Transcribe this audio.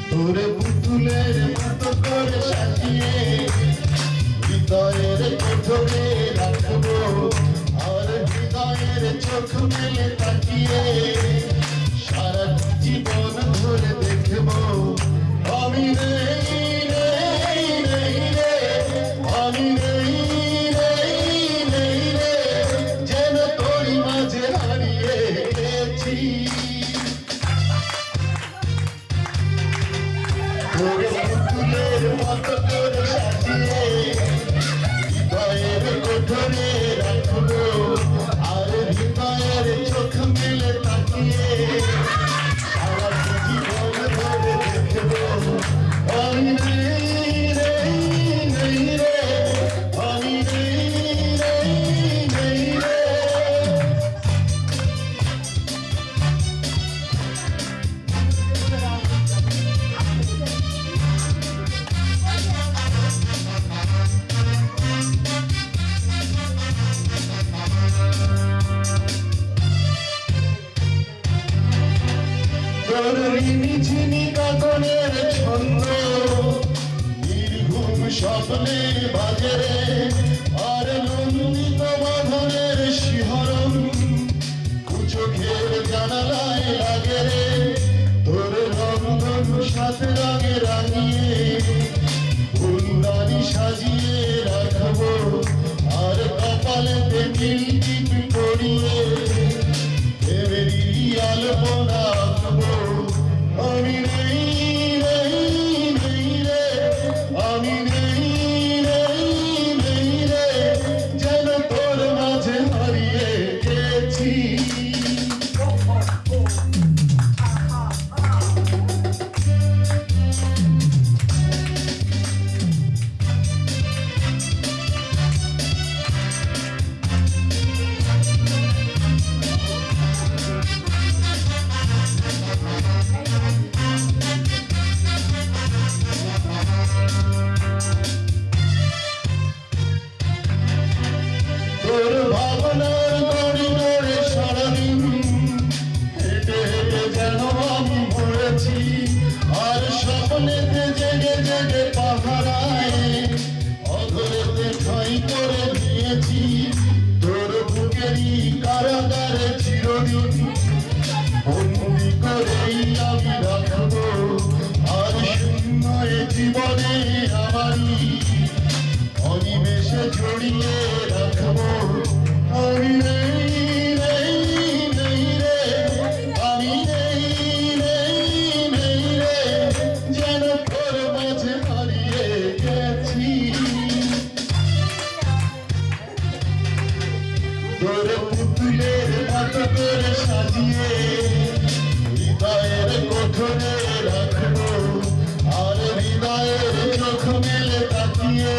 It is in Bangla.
তোরে পুতুলের মতো করে সাজিয়ে হৃদয়ের কোঠরে রাখবো, আর হৃদয়ের চোখ মেলে তাকিয়ে সারা জীবন ধরে দেখবো। আমি নেই নেই নেই রে, আমি নেই নেই নেই রে, যেন তোরই মাঝে হারিয়ে গেছি। তোরে পুতুলের মতো করে সাজিয়ে হৃদয়ের কোঠরে রাখবো, আর হৃদয়ের চোখ মেলে তাকিয়ে সারা জীবন ধরে দেখবো। আমি নেই নেই নেই রে, আমি নেই নেই নেই রে। তোর ঝিনি কাকনের ছন্দ নির্ঘুম স্বপ্নে বাজে রে, আর নন্দিত বাঁধনের শিহরণ চোখের জানালায় লাগে রে। তোর রন্ধন সাত রঙে রাঙিয়ে ফুলদানি সাজিয়ে রাখবো, আর কপালেতে নীল টিপ পরিয়ে দেবেরই আলপনা আঁকবো। আমি নেই নেই নেই রে, আমি নেই নেই নেই রে, যেন তোর মাঝে হারিয়ে গেছি। তোর ভাবনার করিডোরে সারাদিন হেঁটে হেঁটে যেন আমি মরেছি, আর স্বপ্নেতে জেগে জেগে পাহারায় অধরেতে ঠাঁই করে নিয়েছি। তোর বুকেরই কারাগারে চিরদিন বন্দি করেই আমি রাখবো, আর শূন্য এ জীবনে আমারই অনিমেষে জড়িয়ে রাখবো। আমি নেই নেই নেই রে, আমি নেই নেই নেই রে, যেন তোর মাঝে হারিয়ে গেছি। তোরে পুতুলের মতো করে সাজিয়ে হৃদয়ের কোঠরে রাখবো, আর হৃদয়ের চোখ মেলে তাকিয়ে